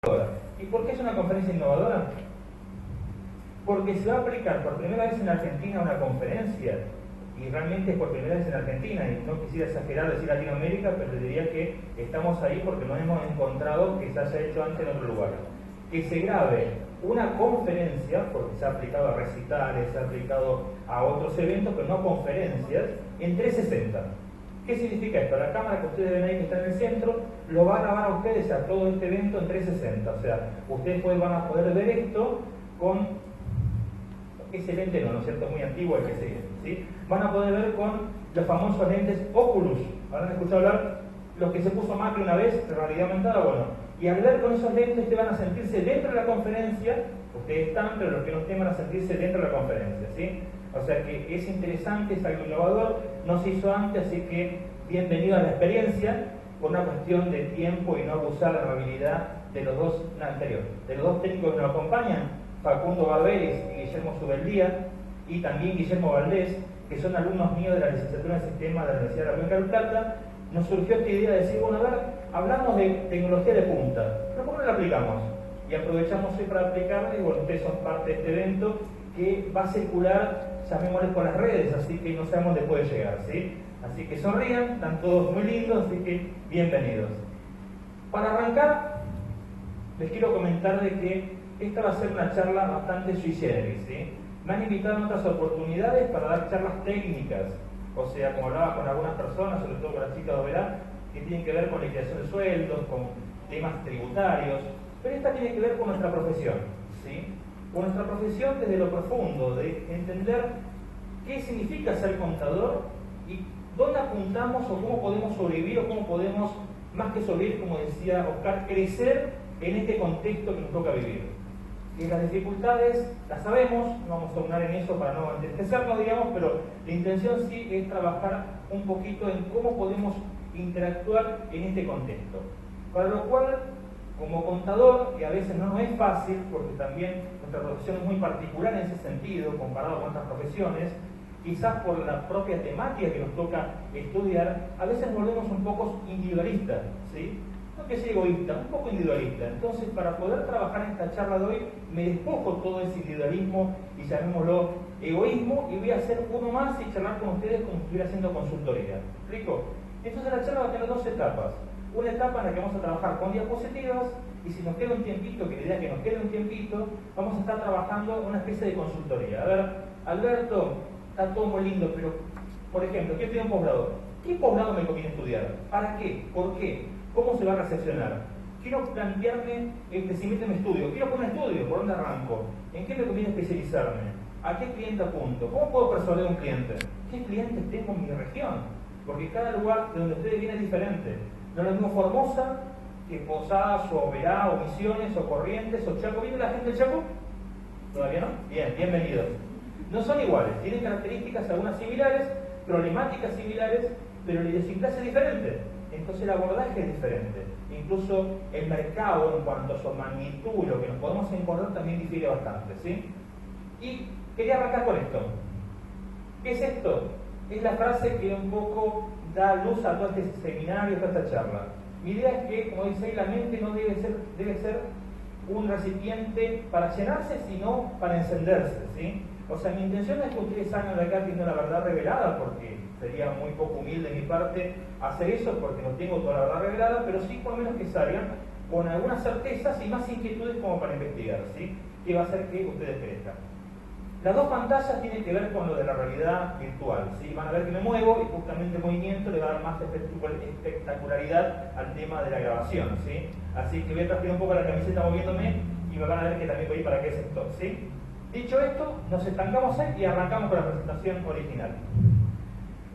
¿Y por qué es una conferencia innovadora? Porque se va a aplicar por primera vez en Argentina una conferencia, y realmente es por primera vez en Argentina, y no quisiera exagerar decir Latinoamérica, pero le diría que estamos ahí porque no hemos encontrado que se haya hecho antes en otro lugar. Que se grabe una conferencia, porque se ha aplicado a recitales, se ha aplicado a otros eventos, pero no conferencias, en 360. ¿Qué significa esto? La cámara que ustedes ven ahí que está en el centro lo va a grabar a ustedes a todo este evento en 360. O sea, ustedes van a poder ver esto con ese lente, no es cierto, muy antiguo el que sigue, ¿sí? Van a poder ver con los famosos lentes Oculus. ¿Habrán escuchado hablar? Los que se puso Macri una vez, realidad aumentada, bueno. Y al ver con esos lentes, ustedes van a sentirse dentro de la conferencia. Ustedes están, pero los que no estén van a sentirse dentro de la conferencia, ¿sí? O sea que es interesante, es algo innovador, no se hizo antes, así que bienvenido a la experiencia, por una cuestión de tiempo y no abusar de la habilidad de los dos anteriores. De los dos técnicos que nos acompañan, Facundo Barberis y Guillermo Subeldía, y también Guillermo Valdés, que son alumnos míos de la licenciatura en Sistemas de la Universidad de la República del Plata. Nos surgió esta idea de decir, bueno, a ver, hablamos de tecnología de punta, pero ¿cómo no la aplicamos? Y aprovechamos hoy para aplicarla, y bueno, ustedes son parte de este evento que va a circular, llamémosle, por las redes, así que no sabemos dónde puede llegar, ¿sí? Así que sonrían, están todos muy lindos, así que bienvenidos. Para arrancar, les quiero comentar de que esta va a ser una charla bastante sui generis, ¿sí? Me han invitado en otras oportunidades para dar charlas técnicas, o sea, como hablaba con algunas personas, sobre todo con la chica de Oberá, que tienen que ver con liquidación de sueldos, con temas tributarios, pero esta tiene que ver con nuestra profesión, ¿sí? Con nuestra profesión desde lo profundo, de entender qué significa ser contador y dónde apuntamos o cómo podemos sobrevivir o cómo podemos, más que sobrevivir, como decía Oscar, crecer en este contexto que nos toca vivir. Y las dificultades las sabemos, no vamos a hablar en eso para no entristecernos, digamos, pero la intención sí es trabajar un poquito en cómo podemos interactuar en este contexto. Para lo cual, como contador, y a veces no nos es fácil, porque también nuestra profesión es muy particular en ese sentido, comparado con otras profesiones, quizás por la propia temática que nos toca estudiar, a veces nos volvemos un poco individualistas, ¿sí? No que sea egoísta, un poco individualista. Entonces, para poder trabajar en esta charla de hoy, me despojo todo ese individualismo y llamémoslo egoísmo, y voy a hacer uno más y charlar con ustedes como si estuviera haciendo consultoría. ¿Me explico? Entonces la charla va a tener dos etapas. Una etapa en la que vamos a trabajar con diapositivas, y si nos queda un tiempito, que la idea es que nos quede un tiempito, vamos a estar trabajando una especie de consultoría. A ver, Alberto, está todo muy lindo, pero, por ejemplo, quiero estudiar un posgrado. ¿Qué posgrado me conviene estudiar? ¿Para qué? ¿Por qué? ¿Cómo se va a recepcionar? Quiero plantearme el crecimiento de mi estudio. Quiero poner un estudio, ¿por dónde arranco? ¿En qué me conviene especializarme? ¿A qué cliente apunto? ¿Cómo puedo persuadir a un cliente? ¿Qué clientes tengo en mi región? Porque cada lugar de donde ustedes vienen es diferente. No es lo mismo Formosa que Posadas, o Oberá, o Misiones, o Corrientes, o Chaco. ¿Viene la gente del Chaco? ¿Todavía no? Bien, bienvenidos. No son iguales, tienen características algunas similares, problemáticas similares, pero la idiosincrasia es diferente. Entonces el abordaje es diferente. Incluso el mercado, en cuanto a su magnitud, lo que nos podemos encontrar, también difiere bastante, ¿sí? Y quería arrancar con esto. ¿Qué es esto? Es la frase que un poco da luz a todo este seminario, a toda esta charla. Mi idea es que, como dice ahí, la mente no debe ser un recipiente para llenarse, sino para encenderse, ¿sí? O sea, mi intención no es que ustedes salgan de acá teniendo la verdad revelada, porque sería muy poco humilde de mi parte hacer eso, porque no tengo toda la verdad revelada, pero sí por lo menos que salgan con algunas certezas y más inquietudes como para investigar, ¿sí? Que va a hacer que ustedes crezcan. Las dos pantallas tienen que ver con lo de la realidad virtual, ¿sí? Van a ver que me muevo y justamente el movimiento le va a dar más espectacularidad al tema de la grabación, ¿sí? Así que voy a transpirar un poco la camiseta moviéndome y van a ver que también voy para qué sector, ¿sí? Dicho esto, nos estancamos ahí y arrancamos con la presentación original.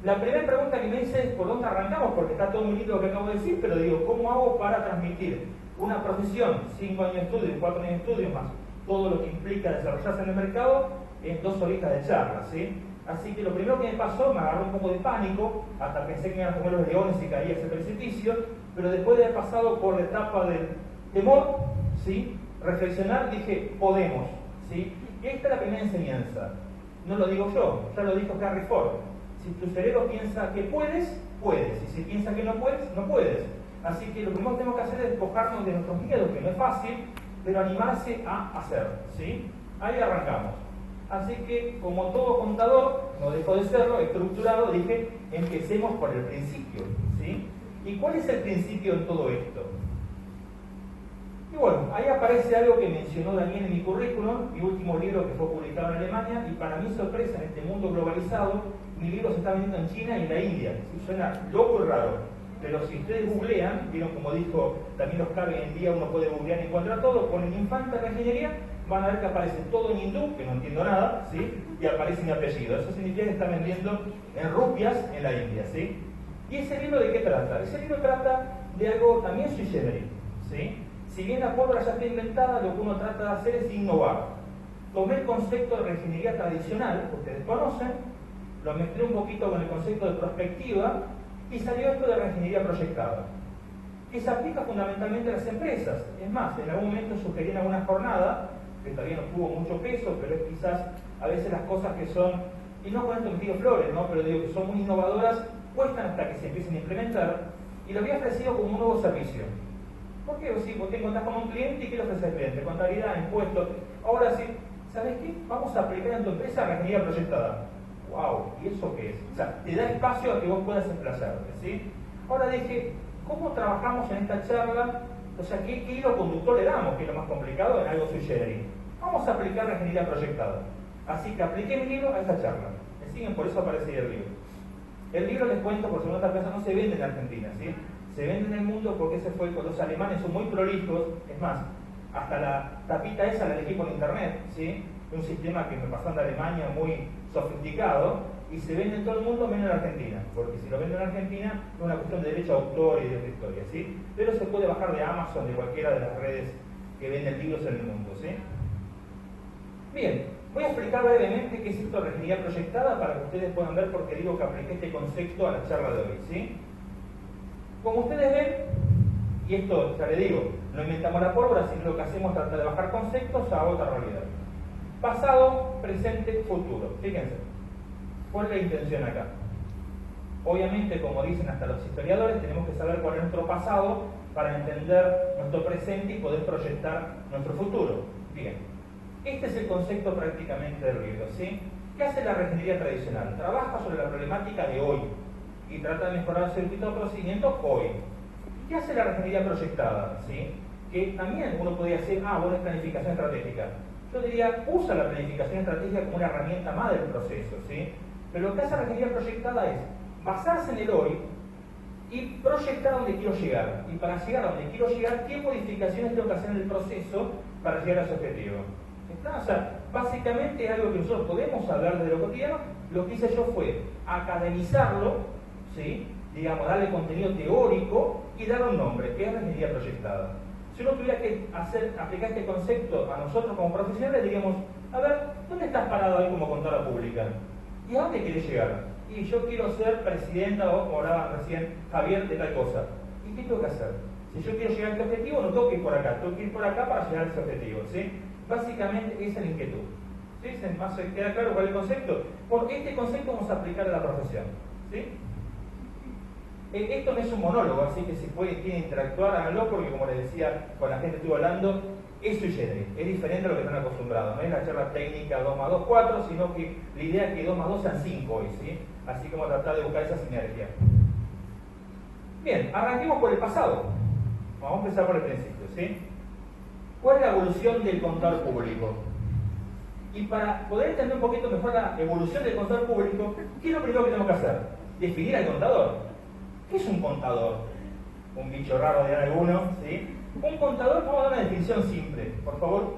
La primera pregunta que me hice es ¿por dónde arrancamos? Porque está todo muy lindo lo que acabo de decir, pero digo, ¿cómo hago para transmitir una profesión, 5 años de estudio, 4 años de estudio, más todo lo que implica desarrollarse en el mercado, en 2 horitas de charla, ¿sí? Así que lo primero que me pasó, me agarró un poco de pánico, hasta pensé que me iban a comer los leones y caía ese precipicio, pero después de haber pasado por la etapa del temor, ¿sí? Reflexionar, dije, podemos, ¿sí? Y esta es la primera enseñanza. No lo digo yo, ya lo dijo Henry Ford. Si tu cerebro piensa que puedes, puedes. Y si piensa que no puedes, no puedes. Así que lo primero que tenemos que hacer es despojarnos de nuestros miedos, que no es fácil, pero animarse a hacer, ¿sí? Ahí arrancamos. Así que, como todo contador, no dejo de serlo, estructurado, dije, empecemos por el principio, ¿sí? ¿Y cuál es el principio en todo esto? Y bueno, ahí aparece algo que mencionó Daniel en mi currículum, mi último libro que fue publicado en Alemania, y para mi sorpresa, en este mundo globalizado, mi libro se está vendiendo en China y en la India. ¿Sí? Suena loco y raro, pero si ustedes googlean, vieron como dijo también Oscar, hoy en día uno puede googlear y encuentra todo, ponen Infanta Refinería, van a ver que aparece todo en hindú, que no entiendo nada, ¿sí? Y aparece mi apellido. Eso significa que está vendiendo en rupias en la India, ¿sí? ¿Y ese libro de qué trata? Ese libro trata de algo también sui generis, ¿sí? Si bien la pólvora ya está inventada, lo que uno trata de hacer es innovar. Tomé el concepto de refinería tradicional, que ustedes conocen, lo mezclé un poquito con el concepto de prospectiva y salió esto de refinería proyectada, que se aplica fundamentalmente a las empresas. Es más, en algún momento sugerí alguna jornada, que todavía no tuvo mucho peso, pero es quizás a veces las cosas que son, y no con esto me tiro flores, ¿no? Pero digo que son muy innovadoras, cuestan hasta que se empiecen a implementar, y lo había ofrecido como un nuevo servicio. ¿Por qué? Si vos te encontrás con un cliente y ¿qué le ofreces al cliente? Contabilidad, impuestos. Ahora sí, ¿sabes qué? Vamos a aplicar en tu empresa refinería proyectada. ¡Wow! ¿Y eso qué es? O sea, te da espacio a que vos puedas desplazarte, ¿sí? Ahora dije, ¿cómo trabajamos en esta charla? O sea, ¿qué hilo conductor le damos? Que es lo más complicado en algo sui generis. Vamos a aplicar refinería proyectada. Así que apliqué mi libro a esta charla. ¿Me siguen? Por eso aparece ahí el libro. El libro, les cuento, por segunda vez, no se vende en Argentina, ¿sí? Se vende en el mundo porque ese fue, los alemanes son muy prolijos, es más, hasta la tapita esa la elegí por internet, ¿sí? Un sistema que me pasaron de Alemania muy sofisticado, y se vende en todo el mundo menos en Argentina, porque si lo venden en Argentina es una cuestión de derecho a autor y de otra historia, ¿sí? Pero se puede bajar de Amazon, de cualquiera de las redes que venden libros en el mundo, ¿sí? Bien, voy a explicar brevemente qué es esto de refinería proyectada para que ustedes puedan ver por qué digo que apliqué este concepto a la charla de hoy, ¿sí? Como ustedes ven, y esto ya le digo, no inventamos la pólvora, sino lo que hacemos es tratar de bajar conceptos a otra realidad. Pasado, presente, futuro. Fíjense, ¿cuál es la intención acá? Obviamente, como dicen hasta los historiadores, tenemos que saber cuál es nuestro pasado para entender nuestro presente y poder proyectar nuestro futuro. Bien, este es el concepto prácticamente del libro, ¿sí? ¿Qué hace la refinería tradicional? Trabaja sobre la problemática de hoy y trata de mejorar el circuito de procedimiento hoy. ¿Qué hace la refinería proyectada? ¿Sí? Que también uno podría decir, bueno, es planificación estratégica. Yo diría, usa la planificación estratégica como una herramienta más del proceso, ¿sí? Pero lo que hace la refinería proyectada es basarse en el hoy y proyectar a donde quiero llegar. Y para llegar a donde quiero llegar, ¿qué modificaciones tengo que hacer en el proceso para llegar a ese objetivo? ¿Está? O sea, básicamente es algo que nosotros podemos hablar de lo cotidiano. Lo que hice yo fue academizarlo, ¿sí? Digamos, darle contenido teórico y darle un nombre, que es refinería proyectada. Si uno tuviera que aplicar este concepto a nosotros como profesionales, diríamos, a ver, ¿dónde estás parado ahí como contadora pública? ¿Y a dónde querés llegar? Y yo quiero ser presidenta, o como hablaba recién Javier, de tal cosa. ¿Y qué tengo que hacer? Si yo quiero llegar a este objetivo, no tengo que ir por acá, tengo que ir por acá para llegar a ese objetivo, ¿sí? Básicamente esa es la inquietud. ¿Sí? ¿Se queda claro cuál es el concepto? Por este concepto vamos a aplicar a la profesión, ¿sí? Esto no es un monólogo, así que si quieren interactuar, háganlo, porque como les decía, con la gente que estuve hablando, es sui generis, es diferente a lo que están acostumbrados. No es la charla técnica 2 más 2, 4, sino que la idea es que 2 más 2 sean 5 hoy, ¿sí? Así que vamos a tratar de buscar esa sinergia. Bien, arranquemos por el pasado. Vamos a empezar por el principio, ¿sí? ¿Cuál es la evolución del contador público? Y para poder entender un poquito mejor la evolución del contador público, ¿qué es lo primero que tenemos que hacer? Definir al contador. ¿Qué es un contador? Un bicho raro de alguno, ¿sí? Un contador, vamos a dar una definición simple, por favor.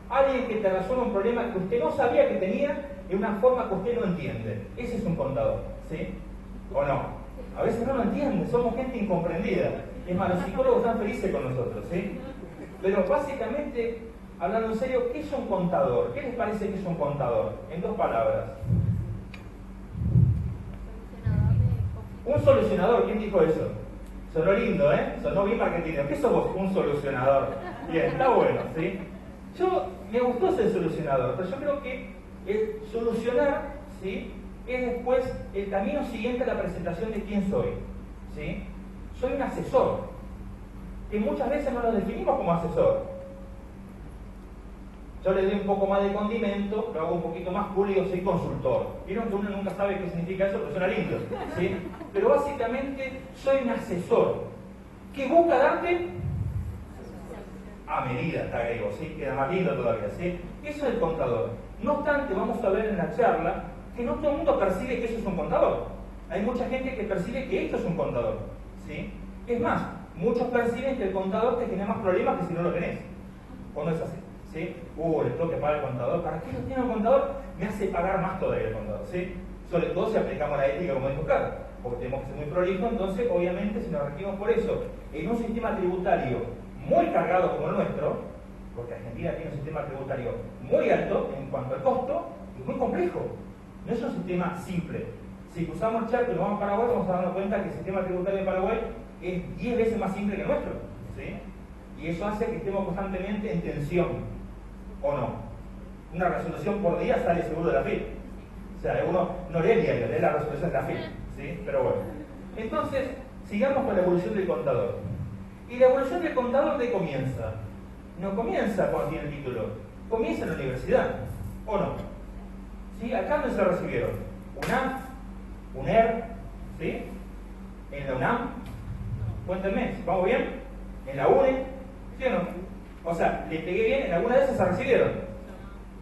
Alguien que te resuelve un problema que usted no sabía que tenía de una forma que usted no entiende. Ese es un contador, ¿sí? ¿O no? A veces no lo entiende, somos gente incomprendida. Es más, los psicólogos están felices con nosotros, ¿sí? Pero básicamente, hablando en serio, ¿qué es un contador? ¿Qué les parece que es un contador? En 2 palabras. Un solucionador, ¿quién dijo eso? Sonó lindo, ¿eh? Sonó bien marketing. ¿Qué sos vos? Un solucionador. Bien, está bueno, ¿sí? Me gustó ser solucionador, pero yo creo que el solucionar, ¿sí? Es después el camino siguiente a la presentación de quién soy, ¿sí? soy un asesor, que muchas veces no lo definimos como asesor. Yo le doy un poco más de condimento, lo hago un poquito más cool y digo, soy consultor. Vieron que uno nunca sabe qué significa eso, pero suena lindo, ¿sí? Pero básicamente soy un asesor que busca darte a medida, está griego, ¿sí? Queda más lindo todavía, ¿sí? Eso es el contador. No obstante, vamos a ver en la charla que no todo el mundo percibe que eso es un contador. Hay mucha gente que percibe que esto es un contador, ¿sí? Es más, muchos perciben que el contador te genera más problemas que si no lo tenés. ¿O no es así? ¿Sí? Le tengo que pagar al contador. ¿Para qué lo tiene el contador? Me hace pagar más todavía el contador, ¿sí? Sobre todo si aplicamos la ética como dijo Carlos, porque tenemos que ser muy prolijos, entonces obviamente si nos regimos por eso en un sistema tributario muy cargado como el nuestro, porque Argentina tiene un sistema tributario muy alto en cuanto al costo y muy complejo, no es un sistema simple. Si cruzamos el charco y nos vamos a Paraguay, vamos a darnos cuenta que el sistema tributario de Paraguay es 10 veces más simple que el nuestro, ¿sí? Y eso hace que estemos constantemente en tensión, ¿o no? Una resolución por día sale seguro de la FIP. O sea, uno no lee el diario, lee la resolución de la FIP, ¿sí? Pero bueno. Entonces, sigamos con la evolución del contador. ¿Y la evolución del contador de comienza? No comienza cuando tiene el título, comienza en la universidad, ¿o no? ¿Sí? ¿Acá dónde se recibieron? UNAM, UNER, ¿sí? En la UNAM, cuéntenme, ¿vamos bien? En la UNE, ¿sí o no? O sea, le pegué bien, en alguna de esas se recibieron.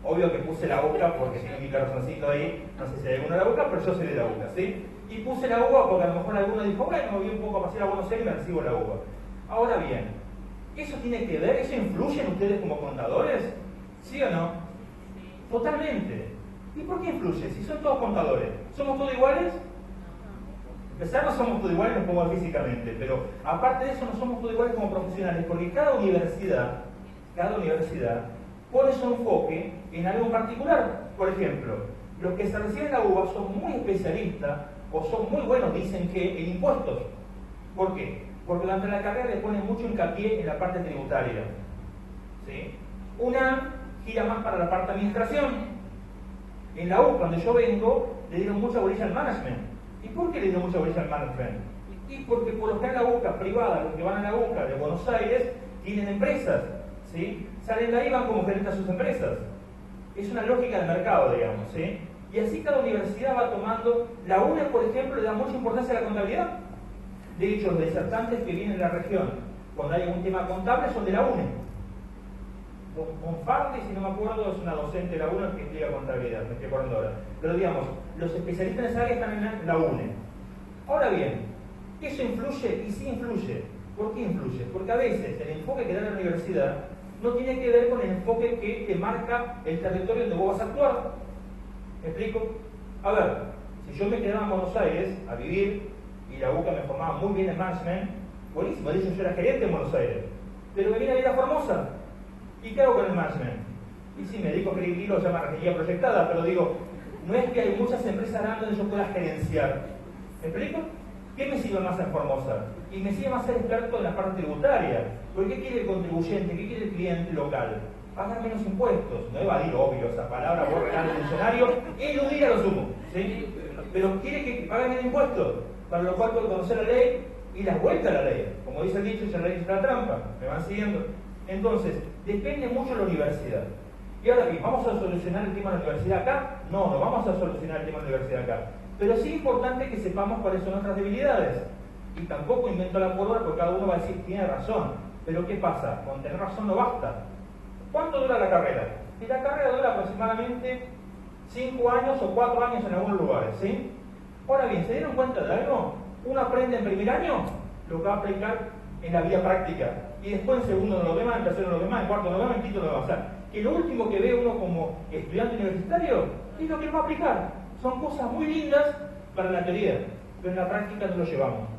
Obvio que puse la UCA porque tiene mi corazoncito ahí, no sé si hay alguno de la UCA, pero yo soy de la UCA, ¿sí? Y puse la UBA porque a lo mejor alguno dijo, bueno, me voy un poco a pasear a Buenos Aires y me recibo la UBA. Ahora bien, ¿eso tiene que ver? ¿Eso influye en ustedes como contadores? ¿Sí o no? Totalmente. ¿Y por qué influye? Si son todos contadores, ¿somos todos iguales? Empezar no somos todos iguales, nos pongo físicamente, pero aparte de eso no somos todos iguales como profesionales, porque cada universidad pone su enfoque en algo particular. Por ejemplo, los que se reciben la UBA son muy especialistas o son muy buenos, dicen que en impuestos. ¿Por qué? Porque durante la carrera le ponen mucho hincapié en la parte tributaria, ¿sí? Una gira más para la parte de administración. En la U, cuando yo vengo, le dieron mucha bolilla al management. ¿Y por qué le dieron mucha bolilla al management? Y porque por lo que en la UCA privada, los que van a la UCA de Buenos Aires, tienen empresas, ¿sí? Salen de ahí y van como gerentes a sus empresas. Es una lógica del mercado, digamos, ¿sí? Y así cada universidad va tomando. La UNE, por ejemplo, le da mucha importancia a la contabilidad. De hecho, los disertantes que vienen de la región, cuando hay algún tema contable, son de la UNE. Monfardi, si no me acuerdo, es una docente de la UNE que explica contabilidad, me estoy acordando ahora. Pero digamos, los especialistas en esa área están en la UNE. Ahora bien, ¿eso influye? Y sí influye. ¿Por qué influye? Porque a veces el enfoque que da la universidad no tiene que ver con el enfoque que te marca el territorio donde vos vas a actuar. ¿Me explico? A ver, si yo me quedaba en Buenos Aires a vivir y la UCA me formaba muy bien en management, buenísimo, de hecho yo era gerente en Buenos Aires, pero me vine a vivir a Formosa. ¿Y qué hago con el management? Y sí, me dedico a escribir, lo llama regenería proyectada, pero digo, no es que hay muchas empresas grandes donde yo pueda gerenciar. ¿Me explico? ¿Qué me sirve más en Formosa? Y me sirve más ser experto en la parte tributaria. Porque ¿qué quiere el contribuyente? ¿Qué quiere el cliente local? Pagar menos impuestos. No evadir, obvio, esa palabra, borrar al funcionario, eludir a lo sumo, ¿sí? Pero quiere que pague menos impuestos, para lo cual puedo conocer la ley y las vueltas a la ley. Como dice el dicho, ya la ley es la trampa. ¿Me van siguiendo? Entonces, depende mucho de la universidad. Y ahora bien, ¿vamos a solucionar el tema de la universidad acá? No, no vamos a solucionar el tema de la universidad acá. Pero sí es importante que sepamos cuáles son nuestras debilidades. Y tampoco invento la pólvora porque cada uno va a decir, tiene razón. Pero ¿qué pasa? Con tener razón no basta. ¿Cuánto dura la carrera? Y la carrera dura aproximadamente 5 años o 4 años en algunos lugares, ¿sí? Ahora bien, ¿se dieron cuenta de algo? Uno aprende en primer año lo que va a aplicar en la vida práctica. Y después en segundo no lo ve más, en tercero no lo ve más, en cuarto no lo ve más, en quinto no lo va a hacer. Que lo último que ve uno como estudiante universitario es lo que va a aplicar. Son cosas muy lindas para la teoría, pero en la práctica no lo llevamos.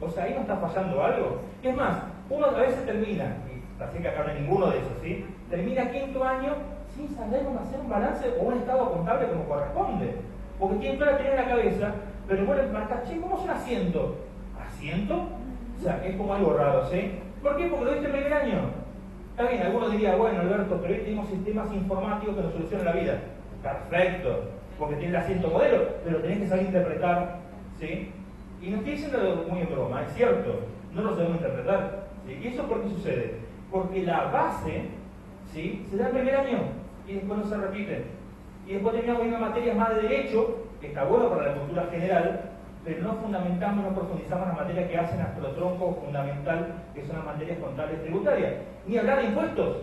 O sea, ahí no está fallando algo. Es más, uno a veces termina, y así que acá no hay ninguno de esos, ¿sí? Termina quinto año sin saber cómo hacer un balance o un estado contable como corresponde. Porque tiene toda la teoría en la cabeza, pero bueno, marca, che, ¿cómo es un asiento? ¿Asiento? O sea, es como algo raro, ¿sí? ¿Por qué? Porque lo viste en primer año. Está bien, algunos dirían, bueno, Alberto, pero hoy tenemos sistemas informáticos que nos solucionan la vida. Perfecto, porque tiene el asiento modelo, pero tenés que saber interpretar, ¿sí? Y no estoy diciendo muy en broma, es cierto, no lo sabemos interpretar. ¿Sí? ¿Y eso por qué sucede? Porque la base, ¿sí?, se da el primer año y después no se repite. Y después terminamos viendo materias más de derecho, que está bueno para la cultura general, pero no fundamentamos, no profundizamos en las materias que hacen nuestro tronco fundamental, que son las materias contables tributarias. Ni hablar de impuestos.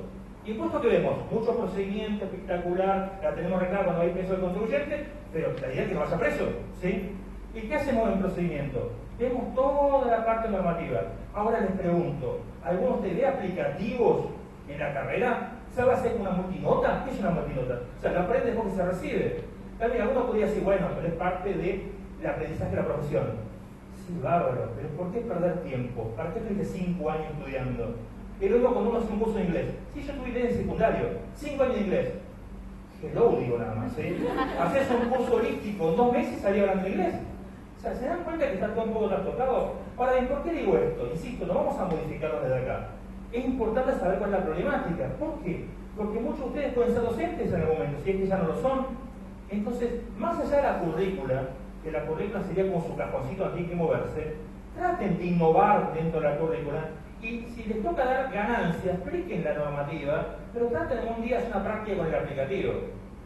¿Impuestos que vemos? Muchos procedimientos, espectacular, la tenemos arreglada cuando hay preso del contribuyente, pero la idea es que no vaya preso, ¿sí? ¿Y qué hacemos en procedimiento? Vemos toda la parte normativa. Ahora les pregunto, ¿algunos te ve aplicativos en la carrera? ¿Sabe hacer una multinota? ¿Qué es una multinota? O sea, lo aprendes porque se recibe. También alguno podría decir, bueno, pero es parte del aprendizaje de la profesión. Sí, bárbaro, pero ¿por qué perder tiempo? ¿Para qué estuviste 5 años estudiando? Y luego cuando uno hace un curso de inglés, sí, yo tuve inglés en secundario, 5 años de inglés. Hello, digo nada más, ¿eh? Haces un curso holístico, en 2 meses salí hablando inglés. O sea, ¿se dan cuenta que está todo un poco trastocado? Ahora bien, ¿por qué digo esto? Insisto, no vamos a modificarlo desde acá. Es importante saber cuál es la problemática. ¿Por qué? Porque muchos de ustedes pueden ser docentes en algún momento, si es que ya no lo son. Entonces, más allá de la currícula, que la currícula sería como su cajoncito antes que moverse, traten de innovar dentro de la currícula y si les toca dar ganancias, expliquen la normativa, pero traten un día de hacer una práctica con el aplicativo.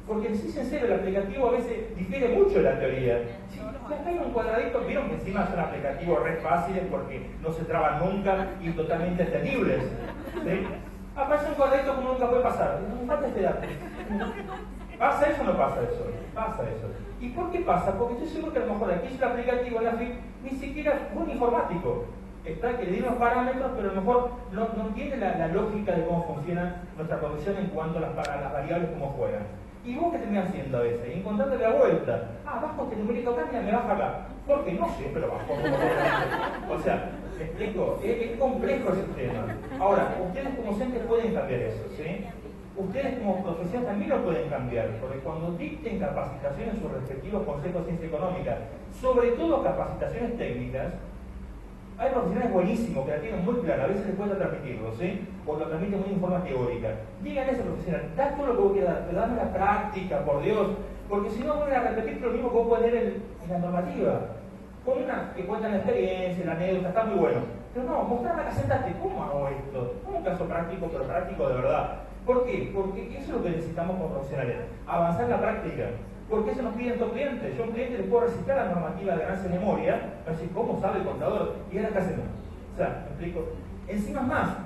Porque si es en serio, el aplicativo a veces difiere mucho de la teoría. Si acá hay un cuadradito, vieron que encima son aplicativos re fáciles porque no se traban nunca y totalmente entendibles. ¿Sí? Aparece un cuadradito como nunca puede pasar. No me falta este dato. ¿Pasa eso o no pasa eso? Pasa eso. ¿Y por qué pasa? Porque estoy seguro que a lo mejor aquí es el aplicativo en la FIP ni siquiera es un informático. Está que le dieron los parámetros, pero a lo mejor no entiende la lógica de cómo funciona nuestra profesión en cuanto a las variables, cómo juegan. ¿Y vos qué terminás haciendo a veces? Encontrando la vuelta. Ah, bajo este numerito acá, mira, me baja acá. ¿Por qué? No sé, pero bajo. O sea, ¿me explico? Es complejo el sistema. Ahora, ustedes como docentes pueden cambiar eso, ¿sí? Ustedes como profesión también lo pueden cambiar, porque cuando dicten capacitaciones en sus respectivos consejos de ciencia económica, sobre todo capacitaciones técnicas, hay profesionales buenísimos que la tienen muy clara, a veces les cuesta transmitirlo, ¿sí? O lo transmiten muy en forma teórica. Díganle a ese profesional, da todo lo que vos quieras dar, pero dame la práctica, por Dios, porque si no vuelven a repetir lo mismo que vos podés leer en la normativa. Con una que cuentan la experiencia, la anécdota, está muy bueno. Pero no, mostrarme acá, sentate, ¿cómo hago esto? Un caso práctico, pero práctico de verdad. ¿Por qué? Porque eso es lo que necesitamos como profesionales, avanzar en la práctica. Porque eso nos piden todos clientes. Yo a un cliente le puedo recitar la normativa de ganancia de memoria, a decir, ¿cómo sabe el contador? Y ahora qué hacemos. O sea, ¿me explico? Encima es más,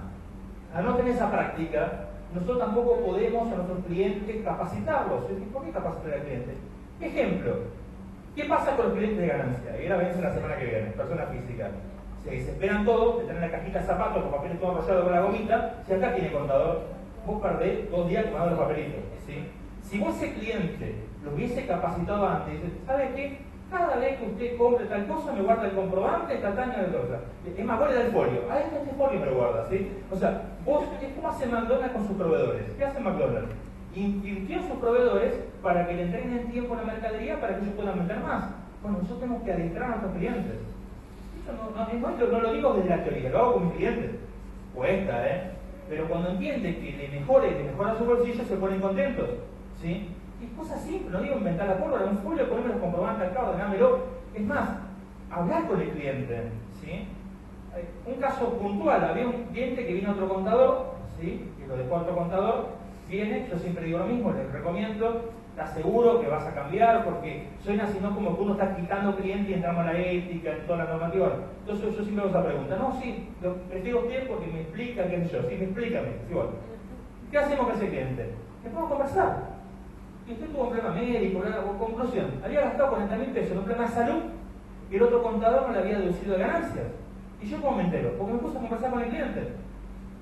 al no tener esa práctica, nosotros tampoco podemos a nuestros clientes capacitarlos. ¿Por qué capacitar al cliente? Ejemplo, ¿qué pasa con los clientes de ganancia? Y ahora vence la semana que viene, personas físicas. Se desesperan todos, te traen la cajita de zapatos con papeles todo enrollado con la gomita, si acá tiene contador, vos perdés 2 días tomando los papelitos, ¿sí? Si vos ese cliente lo hubiese capacitado antes, dice, ¿sabe qué? Cada vez que usted compre tal cosa, me guarda el comprobante, esta taña de cosa. Es más, guarda el folio. Ah, este folio me lo guarda, ¿sí? O sea, vos, es como hace McDonald's con sus proveedores. ¿Qué hace McDonald's? Invirtió en sus proveedores para que le entreguen en tiempo la mercadería para que ellos puedan vender más. Bueno, nosotros tenemos que adentrar a nuestros clientes. Eso no lo digo desde la teoría, lo hago con mis clientes. Cuesta, ¿eh? Pero cuando entienden que le mejora su bolsillo, se ponen contentos, ¿sí? Y cosas simples, no digo inventar la pólvora, un folio, ponerme los comprobantes al cabo, ordenámelo. Es más, hablar con el cliente, ¿sí? Un caso puntual, había un cliente que vino a otro contador, ¿sí? Que lo dejó a otro contador, viene, yo siempre digo lo mismo, les recomiendo, te aseguro que vas a cambiar, porque suena así, no como que uno está quitando cliente y entramos a la ética, en toda la normativa. Entonces yo siempre hago esa pregunta, no, sí, lo prefiero usted porque me explica qué es yo, sí, explícame, igual. ¿Qué hacemos con ese cliente? Le podemos conversar. Y usted tuvo un problema médico, o conclusión, había gastado 40.000 pesos en un problema de salud y el otro contador no le había deducido de ganancias. ¿Y yo cómo me entero? Porque me puse a conversar con el cliente.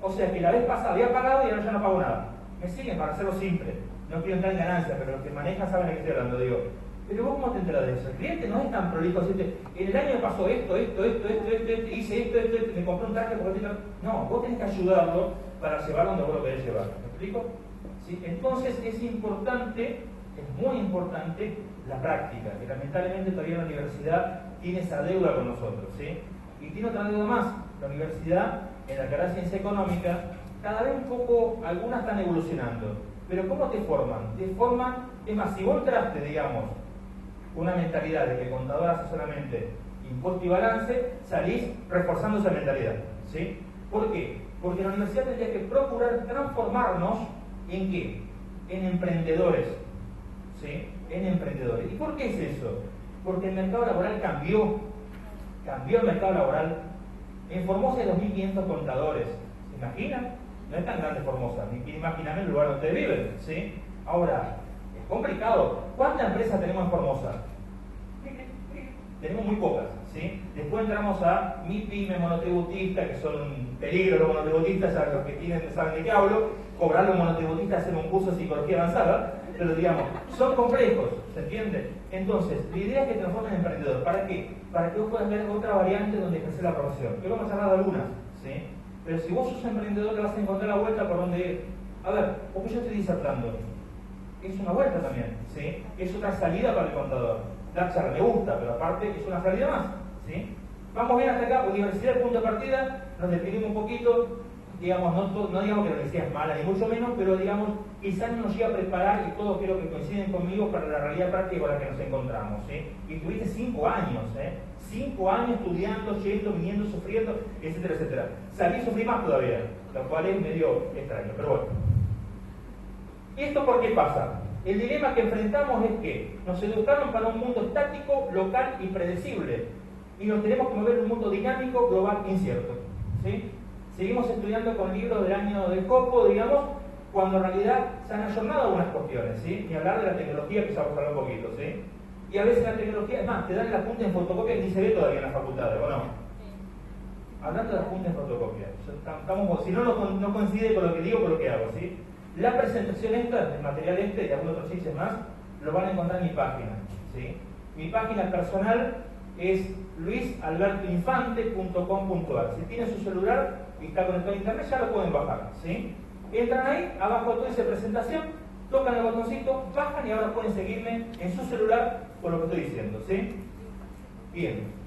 O sea que la vez pasada había pagado y ahora ya no pago nada. Me siguen para hacerlo simple. No quiero entrar en ganancias, pero los que manejan saben de qué estoy hablando, digo. Pero vos cómo te enteras de eso. El cliente no es tan prolijo, decirte, en el año me pasó esto, hice esto, me compré un traje porque no, vos tenés que ayudarlo para llevarlo donde vos lo querés llevar. ¿Me explico? ¿Sí? Entonces es importante, es muy importante la práctica, que lamentablemente todavía la universidad tiene esa deuda con nosotros, ¿sí? Y tiene otra deuda más. La universidad, en la carrera de ciencia económica, cada vez un poco, algunas están evolucionando. Pero ¿cómo te forman? Te forman, es más, si vos entraste, digamos, una mentalidad de que el contador hace solamente impuesto y balance, salís reforzando esa mentalidad, ¿sí? ¿Por qué? Porque la universidad tendría que procurar transformarnos ¿en qué? En emprendedores, ¿sí? En emprendedores. ¿Y por qué es eso? Porque el mercado laboral cambió el mercado laboral. En Formosa hay 2.500 contadores, ¿se imaginan? No es tan grande Formosa, ni quiero imaginarme el lugar donde viven, ¿sí? Ahora, es complicado. ¿Cuántas empresas tenemos en Formosa? Tenemos muy pocas, ¿sí? Después entramos a MIPYME, monotributistas, que son un peligro los monotributistas, ya los que saben de qué hablo, cobrar los monotributistas, hacer un curso de psicología avanzada, pero digamos, son complejos, ¿se entiende? Entonces, la idea es que transformen en emprendedor. ¿Para qué? Para que vos puedas ver otra variante donde ejercer la profesión. Que vamos a hablar de algunas, ¿sí? Pero si vos sos emprendedor, le vas a encontrar la vuelta por donde ir. A ver, porque yo estoy disertando. Es una vuelta también, ¿sí? Es otra salida para el contador. Dar charla me gusta, pero aparte es una salida más, ¿sí? Vamos bien hasta acá, universidad, punto de partida, nos definimos un poquito, digamos, no digamos que la universidad es mala, ni mucho menos, pero digamos, quizás no nos llega a preparar, y todos creo que coinciden conmigo, para la realidad práctica con la que nos encontramos, ¿sí? Y tuviste 5 años, 5 años estudiando, yendo, viniendo, sufriendo, etcétera, etcétera. Salí y sufrí más todavía, lo cual es medio extraño, pero bueno. ¿Y esto por qué pasa? El dilema que enfrentamos es que nos educaron para un mundo estático, local y predecible, y nos tenemos que mover en un mundo dinámico, global, incierto, ¿sí? Seguimos estudiando con libros del año del copo, digamos, cuando en realidad se han ayornado algunas cuestiones, ¿sí? Ni hablar de la tecnología, que ya vamos a hablar un poquito, ¿sí? Y a veces la tecnología, es más, te dan el apunte en fotocopia que ni se ve todavía en las facultades, ¿o no? Hablando de apunte en fotocopia, si no coincide con lo que digo, con lo que hago, ¿sí? La presentación esta, el material este y algunos otros chistes más, lo van a encontrar en mi página, ¿sí? Mi página personal es luisalbertoinfante.com.ar. Si tienen su celular y está conectado a internet, ya lo pueden bajar, ¿sí? Entran ahí, abajo de toda esa presentación, tocan el botoncito, bajan y ahora pueden seguirme en su celular por lo que estoy diciendo, ¿sí? Bien.